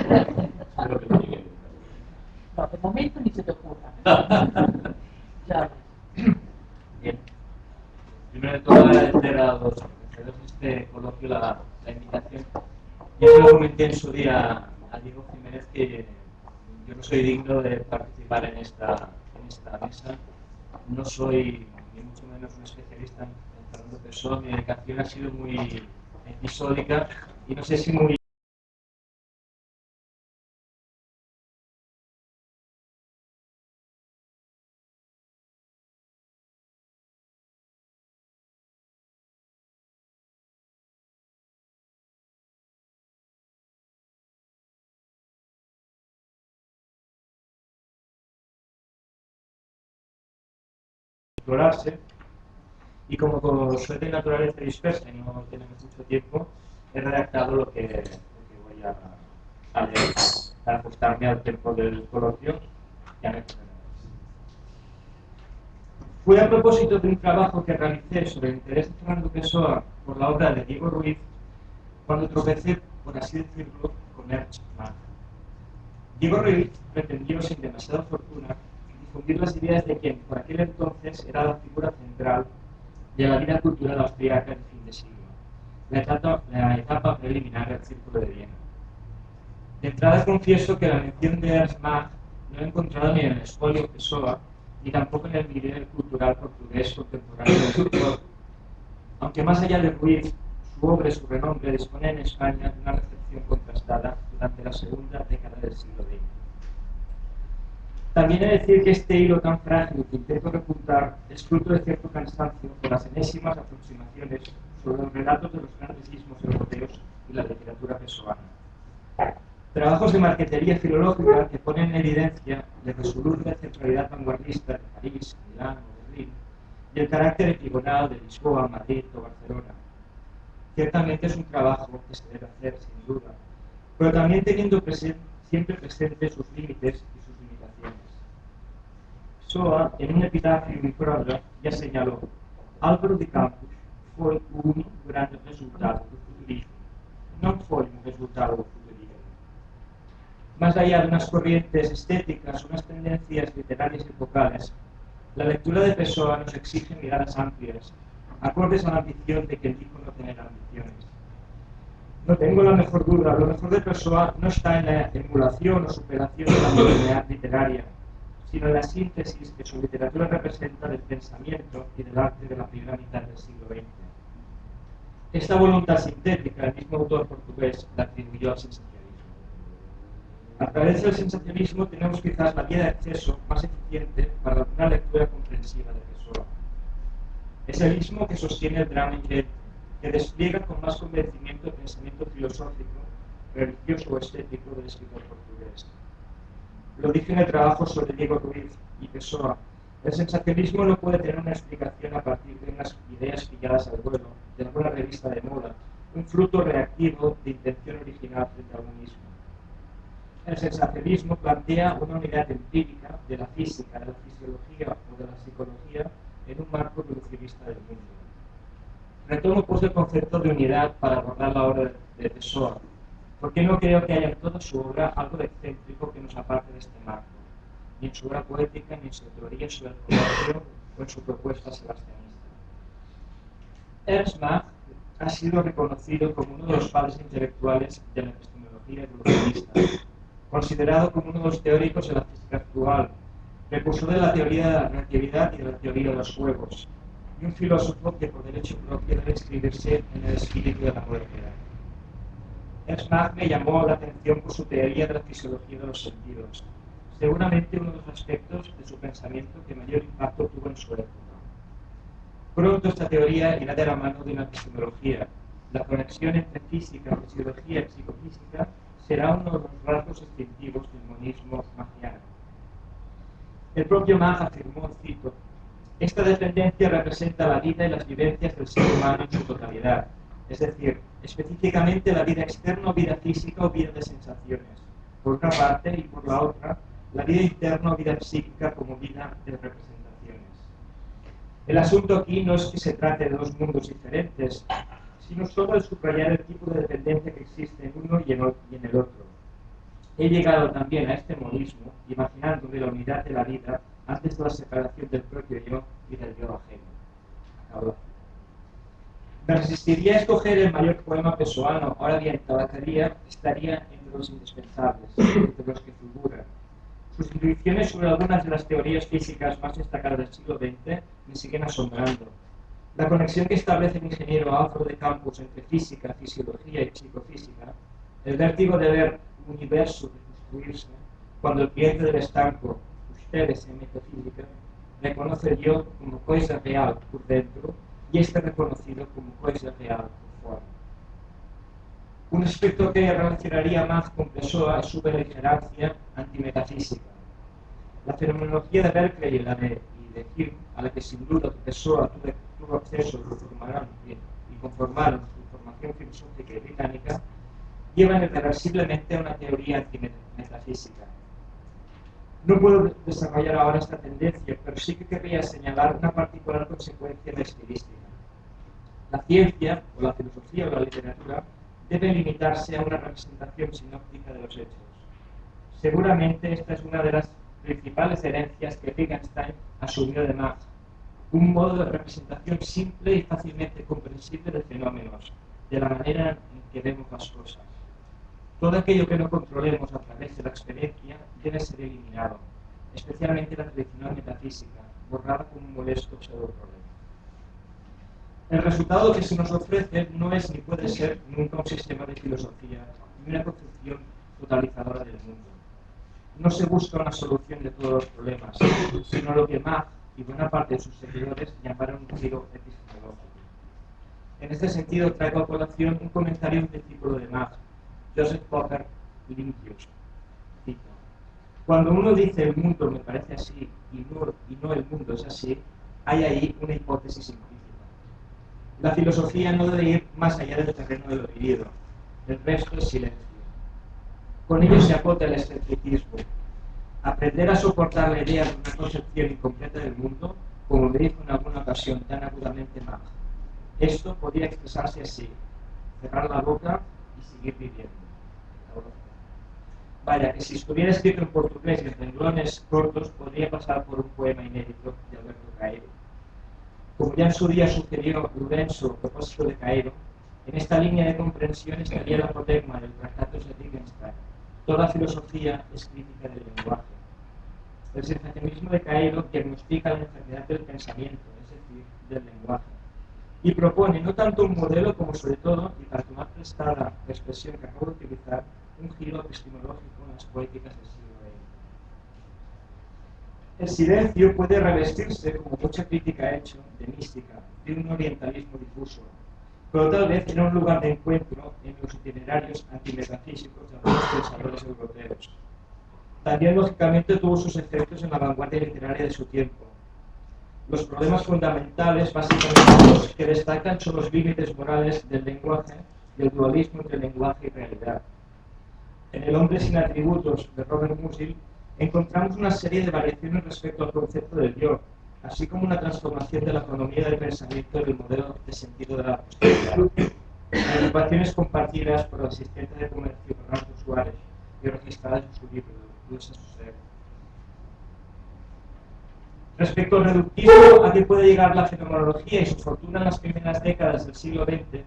Espero que lo llegue. No, de momento ni se te ocurra. Ya. Bien. Primero de todo agradecer a los organizadores de este coloquio la invitación. Ya se lo comenté en su día a Diego Jiménez que yo no soy digno de participar en esta mesa. No soy ni mucho menos un especialista en Fernando Pessoa. Mi dedicación ha sido muy episódica y no sé si muy explorarse. Y como soy de naturaleza dispersa y no tenemos mucho tiempo, he redactado lo que voy a leer para ajustarme al tiempo del coloquio. Ya me Fue a propósito de un trabajo que realicé sobre el interés de Fernando Pessoa por la obra de Diego Ruiz cuando tropecé, por así decirlo, con Ernst Mach. Diego Ruiz pretendió, sin demasiada fortuna, difundir las ideas de quien por aquel entonces era la figura central de la vida cultural austríaca del fin de siglo, la etapa preliminar del Círculo de Viena. De entrada confieso que la mención de Ernst Mach no he encontrado ni en el espolio Pessoa, ni tampoco en el milieu cultural portugués contemporáneo del autor, aunque más allá de Ruiz, su obra y su renombre disponen en España de una recepción contrastada durante la segunda década del siglo XX. También he de decir que este hilo tan frágil que intento repuntar es fruto de cierto cansancio por las enésimas aproximaciones sobre los relatos de los grandes ismos europeos y la literatura pessoana. Trabajos de marquetería filológica que ponen en evidencia la resoluta centralidad vanguardista de París, Milán o Berlín y el carácter epigonal de Lisboa, Madrid o Barcelona. Ciertamente es un trabajo que se debe hacer, sin duda, pero también teniendo siempre presente sus límites y sus limitaciones. Pessoa, en un epitafio in prosa, ya señaló: Álvaro de Campos foi un grande resultado do futurismo, non foi un resultado do futurismo. Más allá de unas corrientes estéticas, unas tendencias literarias epocales, la lectura de Pessoa nos exige miradas amplias, acordes a la ambición de quien dijo no tener ambiciones. No tengo la mejor duda, lo mejor de Pessoa no está en la emulación o superación de la modernidad literaria, sino en la síntesis que su literatura representa del pensamiento y del arte de la primera mitad del siglo XX. Esta voluntad sintética, el mismo autor portugués la atribuyó al sensacionalismo. A través del sensacionalismo tenemos quizás la vía de acceso más eficiente para una lectura comprensiva de Pessoa. Es el mismo que sostiene el drama inherente, que despliega con más convencimiento el pensamiento filosófico, religioso o estético del escritor portugués. Lo dije en el trabajo sobre Diego Ruiz y Pessoa. El sensacionalismo no puede tener una explicación a partir de unas ideas pilladas al vuelo, de alguna revista de moda, un fruto reactivo de intención original frente a uno mismo. El sensacionalismo plantea una unidad empírica de la física, de la fisiología o de la psicología en un marco evolucionista del mundo. Retomo pues el concepto de unidad para abordar la obra de Pessoa, porque no creo que haya en toda su obra algo de excéntrico que nos aparte de este marco, ni en su obra poética, ni en su teoría sobre el comercio o en su propuesta sebastianista. Ernst Mach ha sido reconocido como uno de los padres intelectuales de la epistemología evolucionista, considerado como uno de los teóricos de la física actual, precursor de la teoría de la relatividad y de la teoría de los juegos, y un filósofo que por derecho propio debe inscribirse en el espíritu de la modernidad. Ernst Mach me llamó la atención por su teoría de la fisiología de los sentidos, seguramente uno de los aspectos de su pensamiento que mayor impacto tuvo en su época. Pronto esta teoría irá de la mano de una epistemología. La conexión entre física, fisiología y psicofísica será uno de los rasgos distintivos del monismo machiano. El propio Mach afirmó, cito: esta dependencia representa la vida y las vivencias del ser humano en su totalidad, es decir, específicamente la vida externa o vida física o vida de sensaciones, por una parte, y por la otra, la vida interna o vida psíquica como vida de representaciones. El asunto aquí no es que se trate de dos mundos diferentes, sino solo de subrayar el tipo de dependencia que existe en uno y en el otro. He llegado también a este modismo, imaginándome la unidad de la vida antes de la separación del propio yo y del yo ajeno. Acabo. Me resistiría a escoger el mayor poema pessoano, ahora bien, Tabataria estaría entre los indispensables, entre los que figuran. Sus intuiciones sobre algunas de las teorías físicas más destacadas del siglo XX me siguen asombrando. La conexión que establece el ingeniero Álvaro de Campos entre física, fisiología y psicofísica, el vértigo de ver un universo reconstruirse, cuando el cliente del estanco, ustedes en metafísica, reconoce el yo como cosa real por dentro y este reconocido como cosa real por fuera. Un aspecto que relacionaría más con Pessoa es su beligerancia antimetafísica. La fenomenología de Berkeley y de Hume, a la que sin duda Pessoa tuvo acceso y conformaron su formación filosófica y británica, llevan irreversiblemente a una teoría antimetafísica. No puedo desarrollar ahora esta tendencia, pero sí que querría señalar una particular consecuencia de estilística. La ciencia, o la filosofía o la literatura, debe limitarse a una representación sinóptica de los hechos. Seguramente esta es una de las principales herencias que Wittgenstein asumió de Marx, un modo de representación simple y fácilmente comprensible de fenómenos, de la manera en que vemos las cosas. Todo aquello que no controlemos a través de la experiencia debe ser eliminado, especialmente la tradicional metafísica, borrada como un molesto pseudo-problema. El resultado que se nos ofrece no es ni puede ser nunca un sistema de filosofía ni una concepción totalizadora del mundo. No se busca una solución de todos los problemas, sino lo que Mach y buena parte de sus seguidores llamaron un giro epistemológico. En este sentido, traigo a colación un comentario de un discípulo de Mach, Joseph Poker Limpius. Cito: cuando uno dice el mundo me parece así y no el mundo es así, hay ahí una hipótesis implícita. La filosofía no debe ir más allá del terreno de lo vivido, el resto es silencio. Con ello se acota el escepticismo. Aprender a soportar la idea de una concepción incompleta del mundo, como me dijo en alguna ocasión tan agudamente Mach. Esto podría expresarse así: cerrar la boca y seguir viviendo. Vaya, que si estuviera escrito en portugués y en renglones cortos, podría pasar por un poema inédito de Alberto Caeiro. Como ya en su día sugirió Lourenço a propósito de Caeiro, en esta línea de comprensión estaría el apotegma del Tractatus de Wittgenstein. Toda filosofía es crítica del lenguaje. El sensacionismo de Caeiro diagnostica la enfermedad del pensamiento, es decir, del lenguaje, y propone no tanto un modelo como sobre todo, y para tomar prestada la expresión que acabo de utilizar, un giro epistemológico en las poéticas del siglo XX. El silencio puede revestirse, como mucha crítica ha hecho, de mística, de un orientalismo difuso, pero tal vez era un lugar de encuentro en los itinerarios antimetafísicos de algunos pensadores europeos. También, lógicamente, tuvo sus efectos en la vanguardia literaria de su tiempo. Los problemas fundamentales, básicamente los que destacan, son los límites morales del lenguaje y el dualismo entre lenguaje y realidad. En El hombre sin atributos, de Robert Musil, encontramos una serie de variaciones respecto al concepto del yo, así como una transformación de la economía del pensamiento del modelo de sentido de la posteridad. Preocupaciones compartidas por el asistente de comercio Bernardo Suárez y registradas en su libro, Luis Asser. Respecto al reductismo a que puede llegar la fenomenología y su fortuna en las primeras décadas del siglo XX,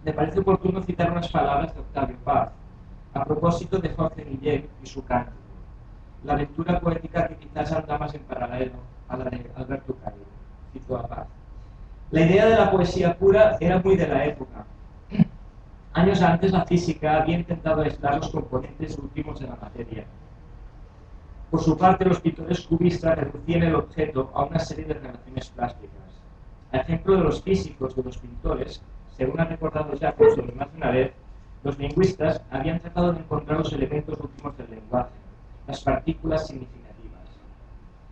me parece oportuno citar unas palabras de Octavio Paz, a propósito de Jorge Guillén y su cántico, la lectura poética que quizás anda más en paralelo a la de Alberto Caeiro. Cito a Paz: la idea de la poesía pura era muy de la época. Años antes la física había intentado aislar los componentes últimos de la materia. Por su parte, los pintores cubistas reducían el objeto a una serie de relaciones plásticas. A ejemplo de los físicos de los pintores, según ha recordado Jacobson más de una vez, los lingüistas habían tratado de encontrar los elementos últimos del lenguaje, las partículas significativas.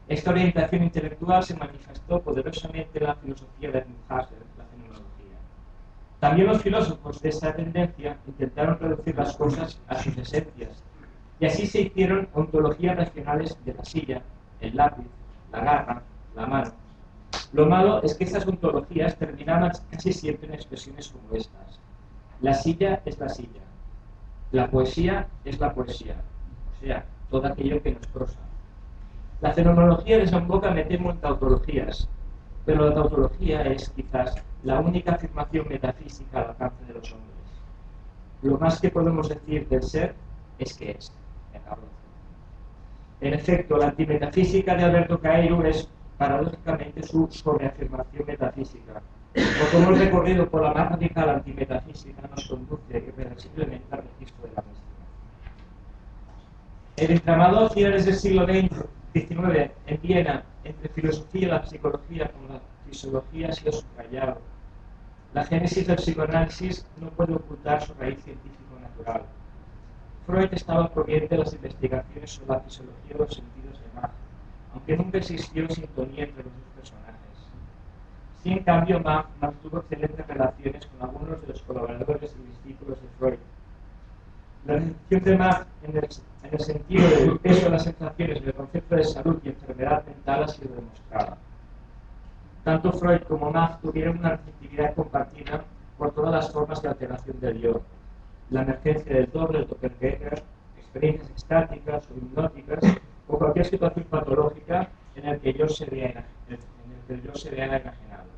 Esta orientación intelectual se manifestó poderosamente en la filosofía de Husserl, la fenomenología. También los filósofos de esa tendencia intentaron reducir las cosas a sus esencias, y así se hicieron ontologías racionales de la silla, el lápiz, la garra, la mano. Lo malo es que estas ontologías terminaban casi siempre en expresiones como estas: la silla es la silla, la poesía es la poesía, o sea, todo aquello que no es prosa. La fenomenología desemboca, me temo, en tautologías, pero la tautología es quizás la única afirmación metafísica al alcance de los hombres. Lo más que podemos decir del ser es que es. En efecto, la antimetafísica de Alberto Caeiro es paradójicamente su sobreafirmación metafísica, o como el recorrido por la más radical antimetafísica nos conduce irreversiblemente al registro de la mística. El entramado a finales del siglo XIX en Viena, entre filosofía y la psicología con la fisiología, ha sido subrayado. La génesis del psicoanálisis no puede ocultar su raíz científico-natural. Freud estaba al corriente de las investigaciones sobre la fisiología de los sentidos de Mach, aunque nunca existió sintonía entre los dos personajes. Sí, en cambio, Mach mantuvo excelentes relaciones con algunos de los colaboradores y discípulos de Freud. La recepción de Mach en el sentido del peso de las sensaciones en el concepto de salud y enfermedad mental ha sido demostrada. Tanto Freud como Mach tuvieron una receptividad compartida por todas las formas de alteración del yo. La emergencia del doble, el doppelganger, experiencias estáticas o hipnóticas, o cualquier situación patológica en el que el yo se vea enajenado.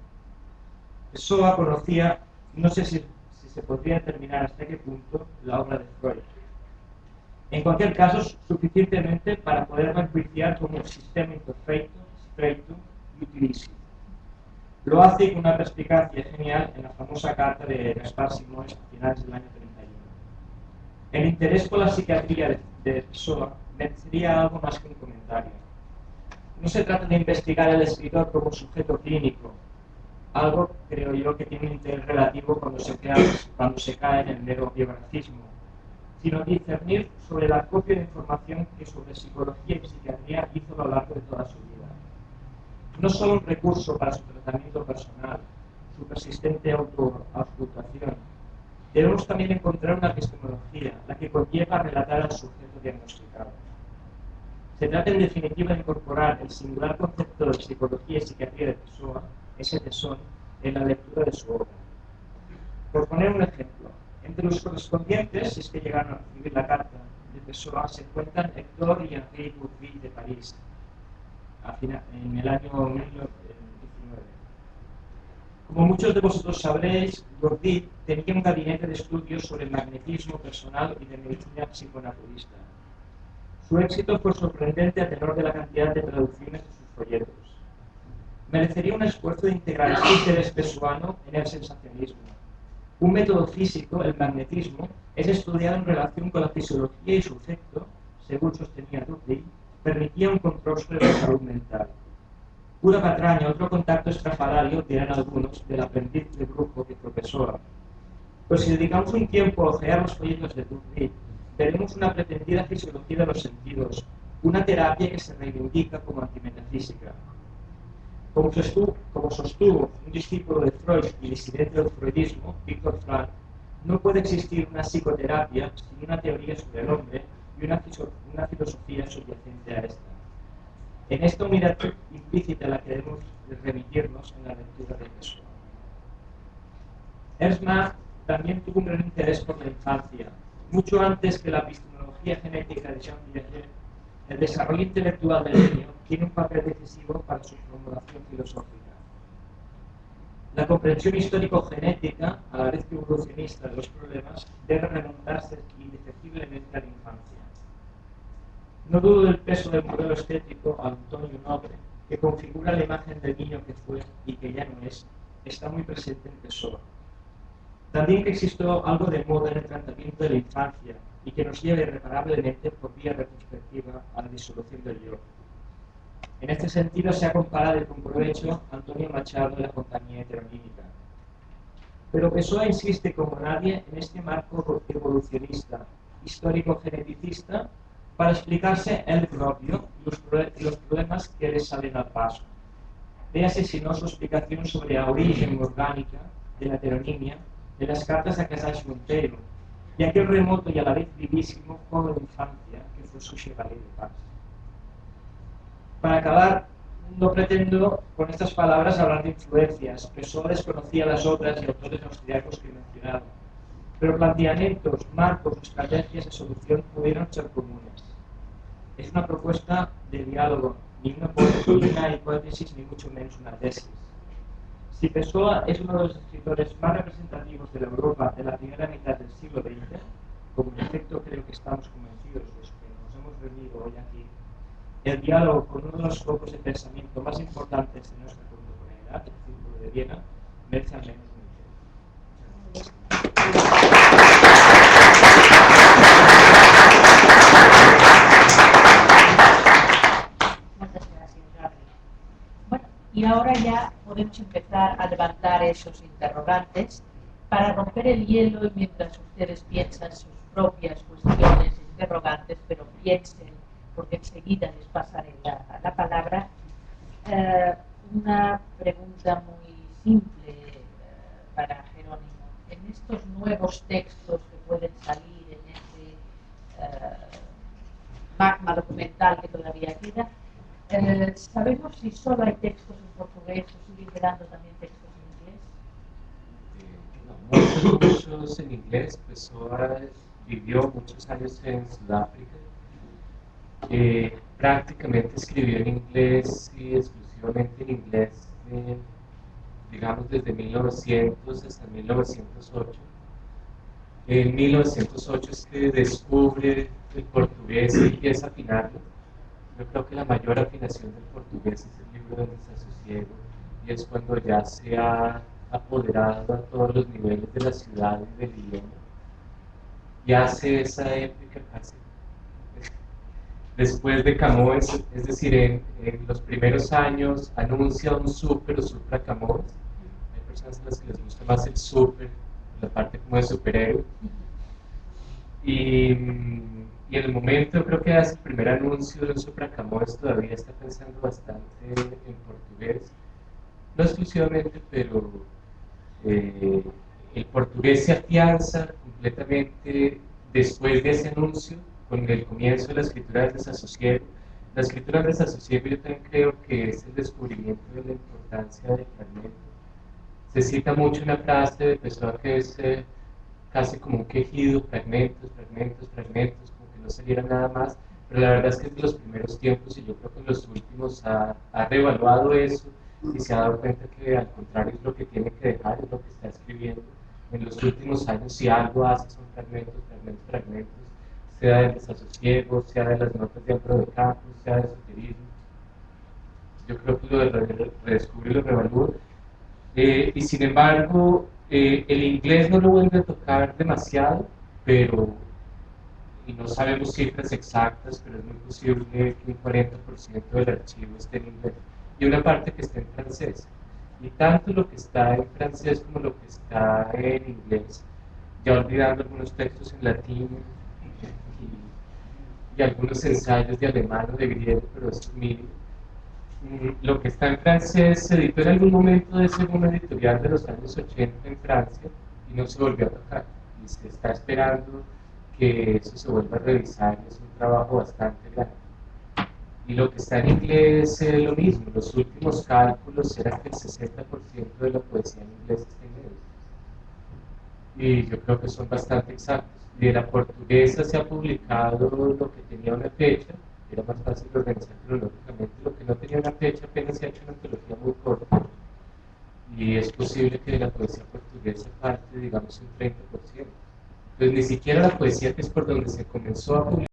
Pessoa conocía, no sé si se podría determinar hasta qué punto, la obra de Freud. En cualquier caso, suficientemente para poderla enjuiciar como un sistema imperfecto, estreito y utilísimo. Lo hace con una perspicacia genial en la famosa carta de Gaspar Simões a finales del año 31. El interés por la psiquiatría de Pessoa merecería algo más que un comentario. No se trata de investigar al escritor como sujeto clínico, algo, creo yo, que tiene un interés relativo cuando se cae en el mero biografismo, sino discernir sobre la copia de información que sobre psicología y psiquiatría hizo a lo largo de toda su vida. No solo un recurso para su tratamiento personal, su persistente autoauscultación, debemos también encontrar una epistemología, la que conlleva a relatar al sujeto diagnosticado. Se trata en definitiva de incorporar el singular concepto de psicología y psiquiatría de Pessoa, ese tesón, en la lectura de su obra. Por poner un ejemplo, entre los correspondientes, si es que llegaron a recibir la carta de Pessoa, se encuentran Hector y Henri Bourvil de París, en el año 1919. Como muchos de vosotros sabréis, Bourvil tenía un gabinete de estudios sobre el magnetismo personal y de medicina psiconaturista. Su éxito fue sorprendente a tenor de la cantidad de traducciones de sus folletos. Merecería un esfuerzo de integrar este interés pessoano en el sensacionismo. Un método físico, el magnetismo, es estudiado en relación con la fisiología y su efecto, según sostenía Bourvil, permitía un control sobre la salud mental. Pura patraña, otro contacto estrafalario, dirán algunos, del aprendiz de brujo que fue Pessoa. Pues si dedicamos un tiempo a ojear los folletos de Bourvil, veremos una pretendida fisiología de los sentidos, una terapia que se reivindica como antimetafísica. Como sostuvo un discípulo de Freud y disidente del freudismo, Viktor Frankl, no puede existir una psicoterapia sin una teoría sobre el hombre y una filosofía subyacente a esta. En esta unidad implícita a la que debemos remitirnos en la lectura de Pessoa. Ernst Mach también tuvo un gran interés por la infancia. Mucho antes que la epistemología genética de Jean Piaget, el desarrollo intelectual del niño tiene un papel decisivo para su formulación filosófica. La comprensión histórico-genética, a la vez que evolucionista de los problemas, debe remontarse indefectiblemente a la infancia. No dudo del peso del modelo estético Antonio Nobre, que configura la imagen del niño que fue y que ya no es, está muy presente en Pessoa. También que existió algo de moda en el tratamiento de la infancia y que nos lleva irreparablemente por vía retrospectiva a la disolución del yo. En este sentido se ha comparado y con provecho a Antonio Machado de la compañía heteronímica. Pero Pessoa insiste como nadie en este marco evolucionista, histórico-geneticista, para explicarse él propio y los problemas que le salen al paso. Véase si no su explicación sobre la origen orgánica de la heteronimia de las cartas a Casals Monteiro y aquel remoto y a la vez vivísimo juego de infancia que fue su Chevalier de Paz. Para acabar, no pretendo con estas palabras hablar de influencias, Pessoa desconocía las obras y autores austriacos que he mencionado, pero planteamientos, marcos o estrategias de solución pudieron ser comunes. es una propuesta de diálogo, ni una hipótesis, ni mucho menos una tesis. Si Pessoa es uno de los escritores más representativos de la Europa de la primera mitad del siglo XX, como en efecto creo que estamos convencidos de eso que nos hemos reunido hoy aquí, el diálogo con uno de los focos de pensamiento más importantes de nuestra contemporaneidad, el Círculo de Viena, merece al menos un interés. Muchas gracias, Gabriel. Bueno, y ahora ya podemos empezar a levantar esos interrogantes para romper el hielo y mientras ustedes piensan sus propias cuestiones interrogantes, pero piensen, porque enseguida les pasaré la palabra, una pregunta muy simple para Jerónimo. En estos nuevos textos que pueden salir en ese magma documental que todavía queda, ¿sabemos si solo hay textos en portugués o siguen quedando también textos en inglés? No, muchos en inglés. Pessoa vivió muchos años en Sudáfrica. Prácticamente escribió en inglés y exclusivamente en inglés, digamos desde 1900 hasta 1908. En 1908 es que descubre el portugués y empieza a afinarlo. Yo creo que la mayor afinación del portugués es el libro del desasosiego, y es cuando ya se ha apoderado a todos los niveles de la ciudad y del idioma. Y hace esa épica casi después de Camões, es decir, en los primeros años anuncia un super o supra Camões. Hay personas a las que les gusta más el super, la parte como de superhéroe. Y en el momento yo creo que hace el primer anuncio de un supra Camões todavía está pensando bastante en portugués. No exclusivamente, pero el portugués se afianza completamente después de ese anuncio con el comienzo de la escritura del desasosiego. La escritura del desasosiego yo también creo que es el descubrimiento de la importancia del fragmento. Se cita mucho una frase de Pessoa que es casi como un quejido: fragmentos, fragmentos, fragmentos, como que no saliera nada más, pero la verdad es que es de los primeros tiempos, y yo creo que en los últimos ha reevaluado eso y se ha dado cuenta que al contrario es lo que tiene que dejar, es lo que está escribiendo. En los últimos años, si algo hace, son fragmentos, fragmentos, fragmentos, sea del desasosiego, sea de las notas de Álvaro de Campos, sea de esoterismo. Yo creo que lo de redescubrir y lo reevalúa. Y sin embargo, el inglés no lo vuelve a tocar demasiado, pero, y no sabemos cifras exactas, pero es muy posible que un 40% del archivo esté en inglés y una parte que está en francés. Y tanto lo que está en francés como lo que está en inglés, ya olvidando algunos textos en latín y algunos ensayos de alemán o de griego, pero eso es mínimo. Lo que está en francés se editó en algún momento de segunda editorial de los años 80 en Francia y no se volvió a tocar. Y se está esperando que eso se vuelva a revisar, y es un trabajo bastante grande. Y lo que está en inglés es lo mismo. Los últimos cálculos eran que el 60% de la poesía en inglés está en inglés. Y yo creo que son bastante exactos. Y de la portuguesa se ha publicado lo que tenía una fecha. Era más fácil organizar cronológicamente. Lo que no tenía una fecha apenas se ha hecho una antología muy corta. Y es posible que de la poesía portuguesa falte, digamos, un 30%. Entonces, ni siquiera la poesía, que es por donde se comenzó a publicar,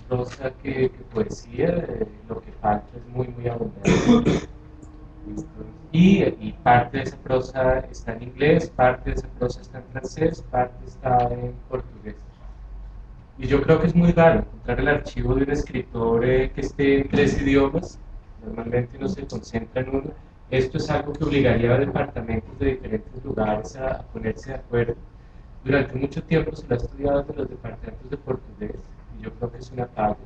prosa que poesía, lo que falta es muy, muy abundante. Y parte de esa prosa está en inglés, parte de esa prosa está en francés, parte está en portugués. Y yo creo que es muy raro encontrar el archivo de un escritor que esté en 3 idiomas. Normalmente no se concentra en uno. Esto es algo que obligaría a departamentos de diferentes lugares a ponerse de acuerdo. Durante mucho tiempo se lo ha estudiado desde los departamentos de portugués, y yo creo que es una falla.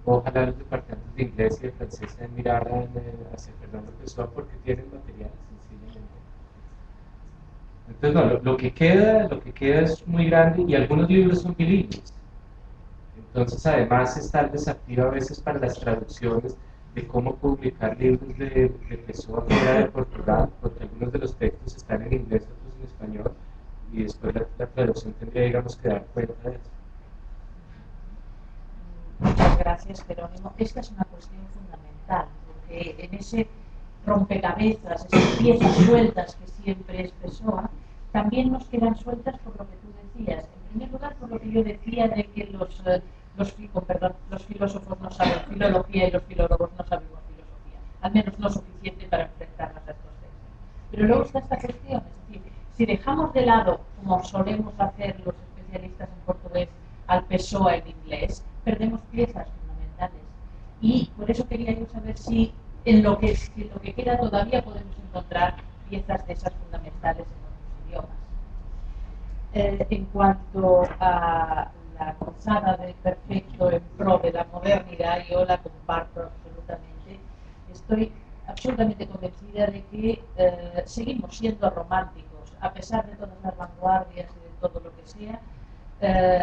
Ojalá los departamentos de inglés y de francés miraran hacia Fernando Pessoa, porque tienen material, sencillamente. Entonces, no, lo que queda es muy grande y algunos libros son bilingües. Entonces, además está el desafío a veces para las traducciones de cómo publicar libros de Pessoa fuera de Portugal, porque algunos de los textos están en inglés, otros en español, y después la traducción tendría, digamos, que dar cuenta de eso. Muchas gracias, Jerónimo. Esta es una cuestión fundamental, porque en ese rompecabezas, esas piezas sueltas que siempre es Pessoa, también nos quedan sueltas por lo que tú decías. En primer lugar, por lo que yo decía de que los filósofos no saben filología y los filólogos no sabemos filosofía, al menos no suficiente para enfrentarnos a estos textos. Pero luego está esta cuestión, es decir, si dejamos de lado, como solemos hacer los especialistas en portugués, al Pessoa en inglés, perdemos piezas fundamentales. Y por eso quería yo saber si en lo que queda todavía podemos encontrar piezas de esas fundamentales en otros idiomas. En cuanto a la cruzada del perfecto en pro de la modernidad, yo la comparto absolutamente. Estoy absolutamente convencida de que seguimos siendo románticos, a pesar de todas las vanguardias y de todo lo que sea,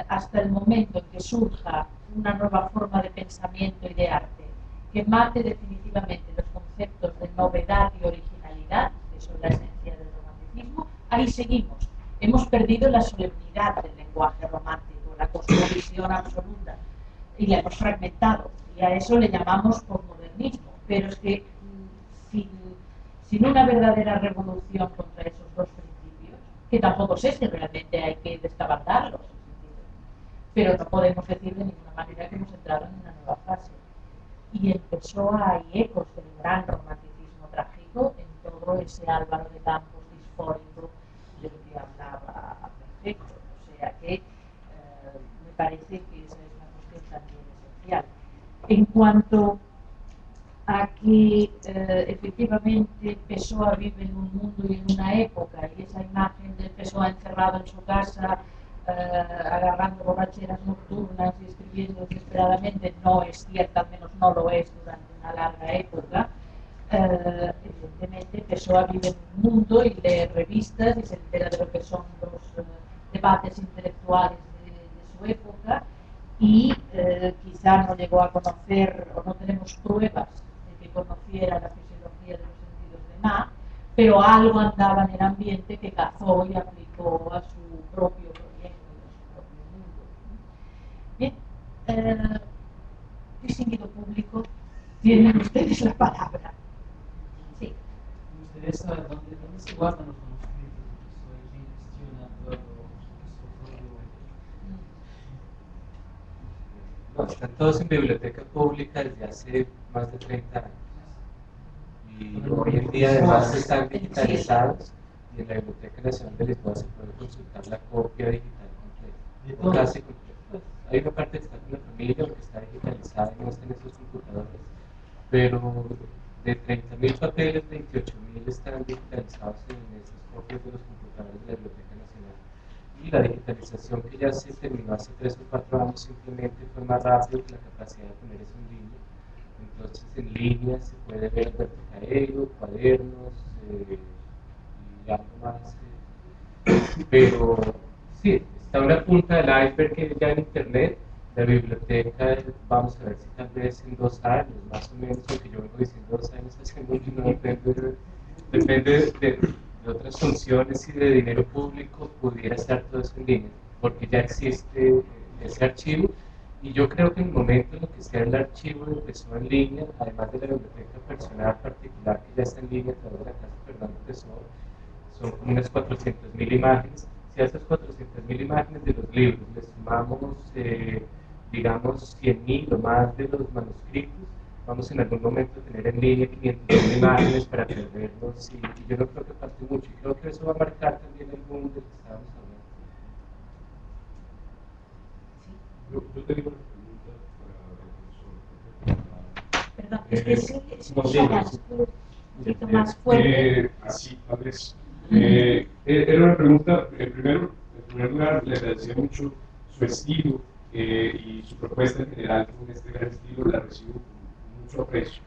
hasta el momento en que surja una nueva forma de pensamiento y de arte que mate definitivamente los conceptos de novedad y originalidad, que son la esencia del romanticismo, ahí seguimos. Hemos perdido la solemnidad del lenguaje romántico, la cosmovisión absoluta, y la hemos fragmentado, y a eso le llamamos posmodernismo, pero es que sin una verdadera revolución contra esos dos principios, que tampoco sé si realmente hay que descabalgarlos, pero no podemos decir de ninguna manera que hemos entrado en una nueva fase. Y en Pessoa hay ecos del gran romanticismo trágico en todo ese Álvaro de Campos disfórico del que hablaba Perfecto. O sea que me parece que esa es una cuestión también esencial. En cuanto a que efectivamente Pessoa vive en un mundo y en una época, y esa imagen de Pessoa encerrado en su casa, agarrando borracheras nocturnas y escribiendo desesperadamente, no es cierta, al menos no lo es durante una larga época. Evidentemente Pessoa vive en un mundo y lee revistas y se entera de lo que son los debates intelectuales de su época, y quizá no llegó a conocer, o no tenemos pruebas de que conociera la fisiología de los sentidos de Mach, pero algo andaba en el ambiente que cazó y aplicó a su propio proyecto, a su propio mundo. Bien, distinguido público, tienen ustedes la palabra. Sí. Me gustaría saber dónde se guardan los manuscritos de Pessoa y quién gestiona todo su portfolio. No, están todos en biblioteca pública desde hace más de 30 años. Y hoy en día además están digitalizados y en la Biblioteca Nacional de Lisboa se puede consultar la copia digital completa. Casi completa. Pues, hay una parte que está con la familia, porque está digitalizada y no está en esos computadores, pero de 30.000 papeles, 28.000 están digitalizados en esas copias de los computadores de la Biblioteca Nacional. Y la digitalización que ya se terminó hace 3 o 4 años simplemente fue más rápido que la capacidad de poner eso en línea. Entonces en línea se puede ver Alberto Caeiro, cuadernos y algo más. Pero sí, está una punta del iceberg que ya en internet. La biblioteca, vamos a ver si tal vez en 2 años, más o menos, aunque yo vengo diciendo 2 años hace mucho, no depende de otras funciones y de dinero público, pudiera estar todo eso en línea, porque ya existe ese archivo. Y yo creo que en el momento en el que sea el archivo de Pessoa en línea, además de la biblioteca personal particular que ya está en línea a través de la Casa Fernando Pessoa, son como unas 400.000 imágenes. Si a esas 400.000 imágenes de los libros le sumamos, digamos, 100.000 o más de los manuscritos, vamos en algún momento a tener en línea 500.000 imágenes para verlos. Y yo no creo que falte mucho. Y creo que eso va a marcar también el mundo del que estábamos hablando. Yo tenía una pregunta Perdón, es que se un poquito más fuerte. así, tal vez. Era una pregunta, en primer lugar, le agradecía mucho su estilo y su propuesta en general con este gran estilo, la recibo con mucho aprecio.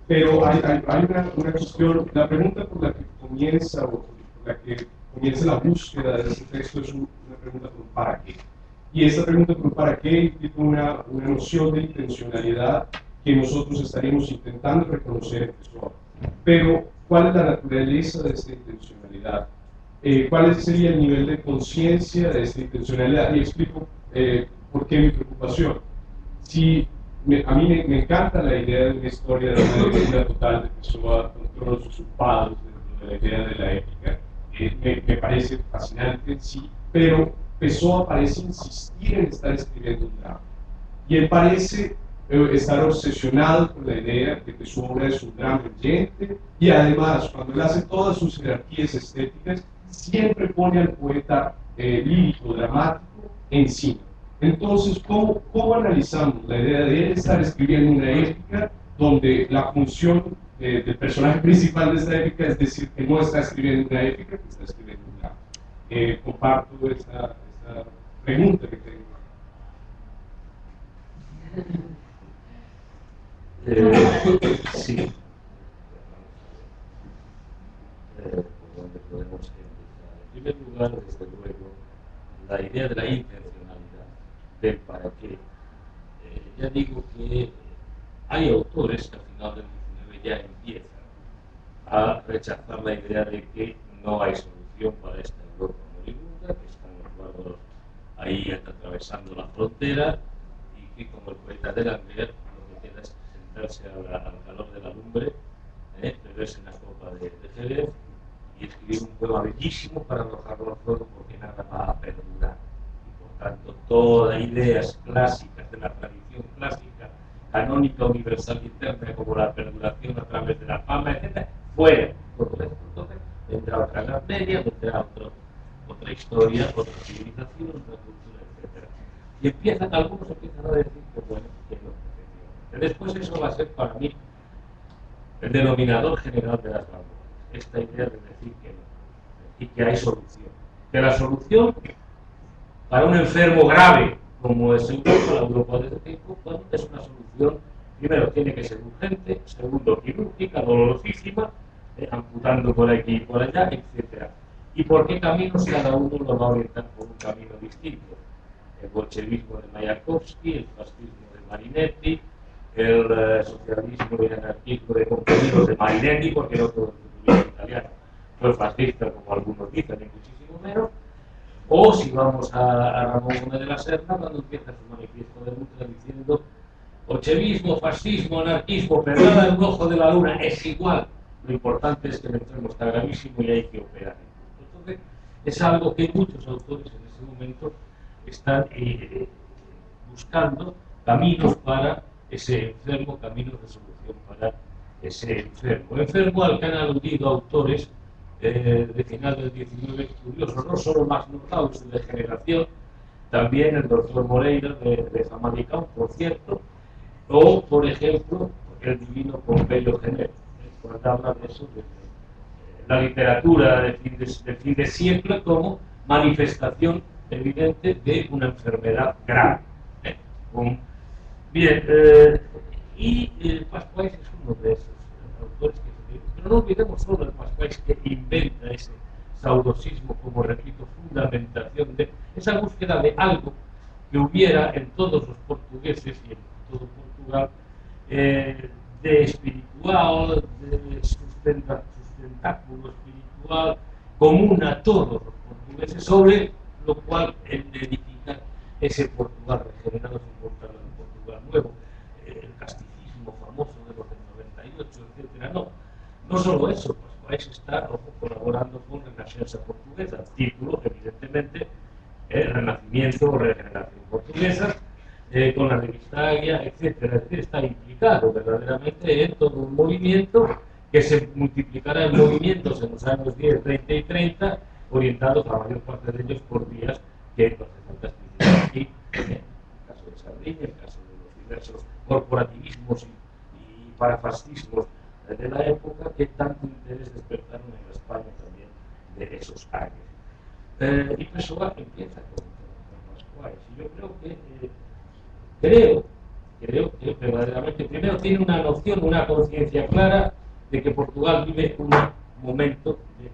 Pero hay una cuestión, la pregunta por la que comienza o la que comienza la búsqueda de ese texto es una pregunta por un para qué. Y esta pregunta por un para qué implica una noción de intencionalidad que nosotros estaríamos intentando reconocer en Pessoa. Pero, ¿cuál es la naturaleza de esta intencionalidad? ¿Cuál sería el nivel de conciencia de esta intencionalidad? Y explico por qué mi preocupación. Si a mí me encanta la idea de una historia de una lectura total de Pessoa con todos los usurpados dentro de la idea de la ética, me parece fascinante en sí, pero Pessoa parece insistir en estar escribiendo un drama. Y él parece estar obsesionado con la idea de que su obra es un drama emergente, y además, cuando él hace todas sus jerarquías estéticas, siempre pone al poeta lírico, dramático, encima. Entonces, ¿cómo analizamos la idea de él estar escribiendo una épica donde la función del personaje principal de esta épica es decir que no está escribiendo una épica, que está escribiendo un drama? Comparto esta pregunta que tengo. Sí. ¿Por dónde podemos empezar? En primer lugar, desde luego, la idea de la intencionalidad, del para qué. Ya digo que hay autores que al final del XIX ya empiezan a rechazar la idea de que no hay solución para esta Europa moribunda, que están los bárbaros ahí atravesando la frontera y que, como el poeta de Langlet, lo que queda es sentarse al calor de la lumbre, beberse una copa de Jerez y escribir un poema bellísimo para arrojarlo al fuego porque nada va a perdurar. Y por tanto, todas ideas clásicas de la tradición clásica, canónica, universal y eterna, como la perduración a través de la fama, etc., fuera. Todo esto, entonces, vendrá otra Edad Media, vendrá otra historia, otra civilización, otra cultura, etc. Y algunos empiezan a decir que bueno, que no, que después eso va a ser para mí el denominador general de las vanguardias, esta idea de decir que no, y que hay solución. Que la solución para un enfermo grave como es la Europa de este tipo, bueno, es una solución, primero tiene que ser urgente, segundo quirúrgica, dolorosísima, amputando por aquí y por allá, etc. ¿Y por qué caminos cada uno lo va a orientar por un camino distinto? El bolchevismo de Mayakovsky, el fascismo de Marinetti, el socialismo y el anarquismo de compañeros de Marinetti, porque no todo el futbolista italiano fue fascista, como algunos dicen, y muchísimo menos. O si vamos a Ramón Gómez de la Serna, cuando empieza su manifiesto de lucha diciendo bolchevismo, fascismo, anarquismo, perdada en un ojo de la luna, es igual. Lo importante es que el enfermo está gravísimo y hay que operar. Entonces, es algo que muchos autores en ese momento están buscando caminos para ese enfermo, caminos de solución para ese enfermo. Enfermo al que han aludido autores de final del XIX, curiosos, no solo más notables de degeneración, también el doctor Moreira de Famalicão, por cierto, o, por ejemplo, el divino Pompeyo Genet, cuando habla de eso, de la literatura del fin de siglo como manifestación evidente de una enfermedad grave. Bien, Pascual es uno de esos autores que se dice, pero no olvidemos solo el Pascual que inventa ese saudosismo como, repito, fundamentación de esa búsqueda de algo que hubiera en todos los portugueses y en todo Portugal, de espiritual, de sustentáculo espiritual común a todos los portugueses, sobre lo cual el de edificar ese Portugal regenerado, ese Portugal nuevo, el casticismo famoso de los del 98, etc. No solo eso, pues está colaborando con Renascença Portuguesa, título evidentemente Renacimiento o Regeneración Portuguesa, con la revista Águia, etc. Es decir, está implicado verdaderamente en todo un movimiento que se multiplicará en movimientos en los años 10, 20 y 30, orientados la mayor parte de ellos por vías que no hace falta explicar aquí, el caso de Sardinia, el caso de los diversos corporativismos y parafascismos de la época que tanto interés despertaron en la España también de esos años. Y Pessoa empieza con Pascual. Y yo creo que verdaderamente primero tiene una noción, una conciencia clara de que Portugal vive un momento de crisis.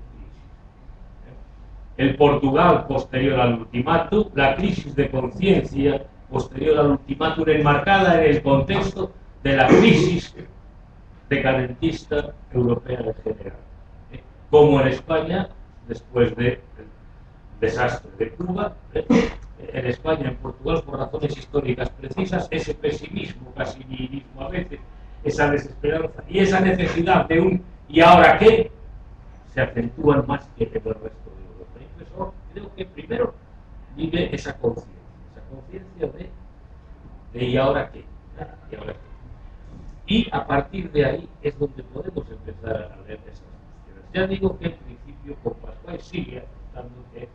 el Portugal posterior al ultimátum, la crisis de conciencia posterior al ultimátum enmarcada en el contexto de la crisis decadentista europea en general. Como en España, después del desastre de Cuba, en España, en Portugal, por razones históricas precisas, ese pesimismo, casi nihilismo a veces, esa desesperanza y esa necesidad de un ¿y ahora qué? Se acentúan más que en el resto de Europa. Y eso creo que primero vive esa conciencia de ¿y ahora qué? ¿Y ahora qué? Y a partir de ahí es donde podemos empezar a ver esas cuestiones. Ya digo que en principio con Pascual sigue apuntando que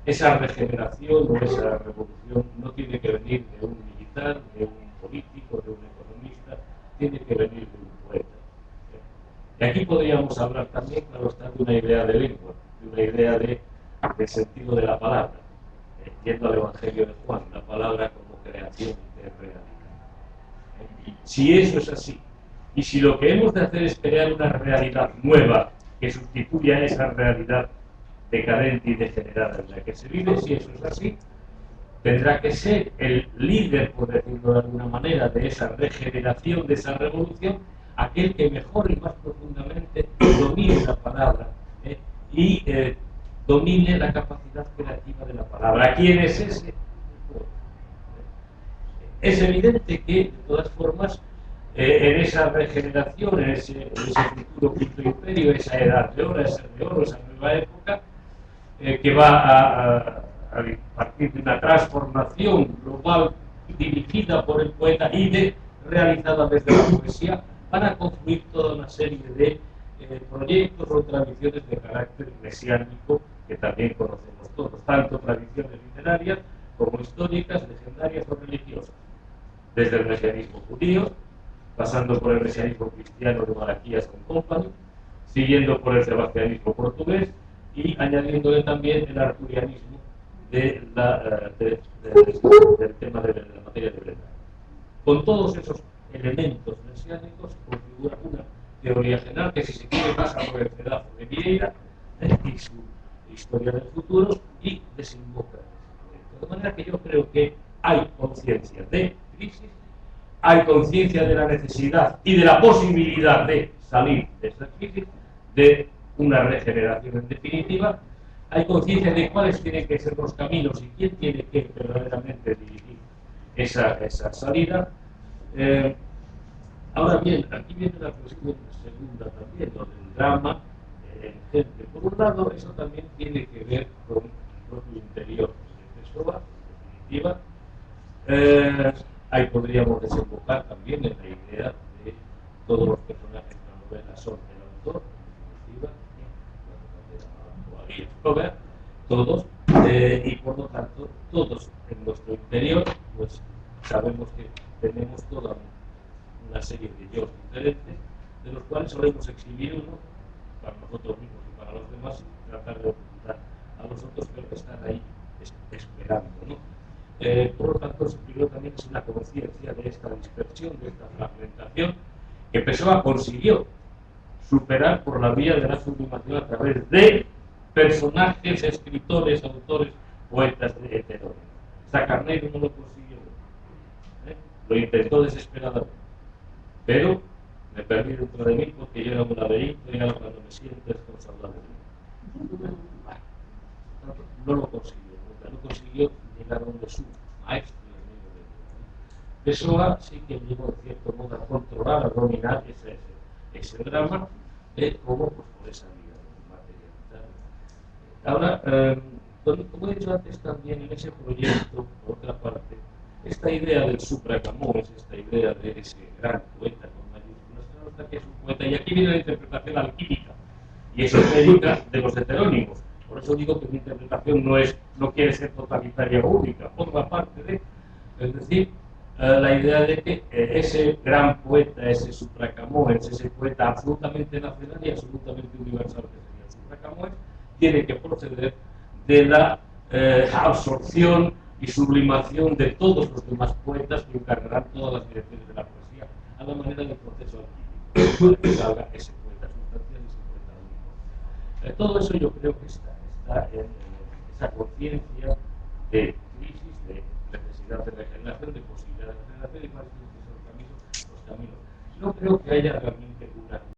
esa regeneración o esa revolución no tiene que venir de un militar, de un político, de un economista, tiene que venir de un poeta. Y aquí podríamos hablar también, claro está, de una idea de lengua, de una idea del sentido de la palabra, yendo al Evangelio de Juan, la palabra como creación de realidad. Si eso es así, y si lo que hemos de hacer es crear una realidad nueva que sustituya a esa realidad decadente y degenerada en la que se vive, si eso es así, tendrá que ser el líder, por decirlo de alguna manera, de esa regeneración, de esa revolución, aquel que mejor y más profundamente domine la palabra y domine la capacidad creativa de la palabra. ¿Quién es ese? Es evidente que, de todas formas, en esa regeneración, en ese futuro quinto imperio, esa edad de oro, esa nueva época, que va a partir de una transformación global dirigida por el poeta y realizada desde la poesía, van a confluir toda una serie de proyectos o tradiciones de carácter mesiánico que también conocemos todos, tanto tradiciones literarias como históricas, legendarias o religiosas, desde el mesianismo judío, pasando por el mesianismo cristiano de Malaquías and Company, siguiendo por el sebastianismo portugués y añadiéndole también el arturianismo del tema de la materia de Bretaña. Con todos esos elementos mesiánicos configura una teoría general que, si se quiere, pasa por el pedazo de Vieira y su historia del futuro y desemboca. De manera que yo creo que hay conciencia de crisis, hay conciencia de la necesidad y de la posibilidad de salir de esta crisis, de una regeneración en definitiva, hay conciencia de cuáles tienen que ser los caminos y quién tiene que verdaderamente dirigir esa salida. Ahora bien, aquí viene la cuestión segunda también, lo del drama en gente. Por un lado, eso también tiene que ver con el propio interior de Pessoa, en definitiva. Ahí podríamos desembocar también en la idea de todos los personajes de la novela son el autor, en definitiva, todos, y por lo tanto, todos en nuestro interior, pues sabemos que tenemos toda una serie de yo diferentes, de los cuales solemos exhibir uno para nosotros mismos y para los demás, y tratar de ocultar a los otros que están ahí esperando, ¿no? Por lo tanto, el primero también es una conciencia de esta dispersión, de esta fragmentación, que Pessoa consiguió superar por la vía de la sublimación a través de personajes, escritores, autores, poetas heterógenos. Sacarneiro no lo consiguió, lo intentó desesperadamente, pero me perdí dentro de mí porque yo era un laberinto y ahora cuando me siento es con de mí. No lo consiguió llegar a donde su maestro y amigo de Pessoa sí que llegó en cierto modo a controlar, a dominar ese drama, como pues, por esa vía materializada. Ahora, como he dicho antes también en ese proyecto, por otra parte, esta idea del Supracamões, esta idea de ese gran poeta con mayúsculas, se nota que es un poeta, y aquí viene la interpretación alquímica y esotérica de los heterónimos. Por eso digo que mi interpretación no quiere ser totalitaria o única, forma parte de, es decir, la idea de que ese gran poeta, ese Supracamões, ese poeta absolutamente nacional y absolutamente universal que sería el Supracamões, tiene que proceder de la absorción y sublimación de todos los demás poetas que encargarán todas las direcciones de la poesía a la manera del proceso alquímico, para que salga ese poeta sustancial y ese poeta único. Todo eso yo creo que está en esa conciencia de crisis, de necesidad de regeneración, de posibilidad de regeneración y cuáles son los caminos. No creo que haya realmente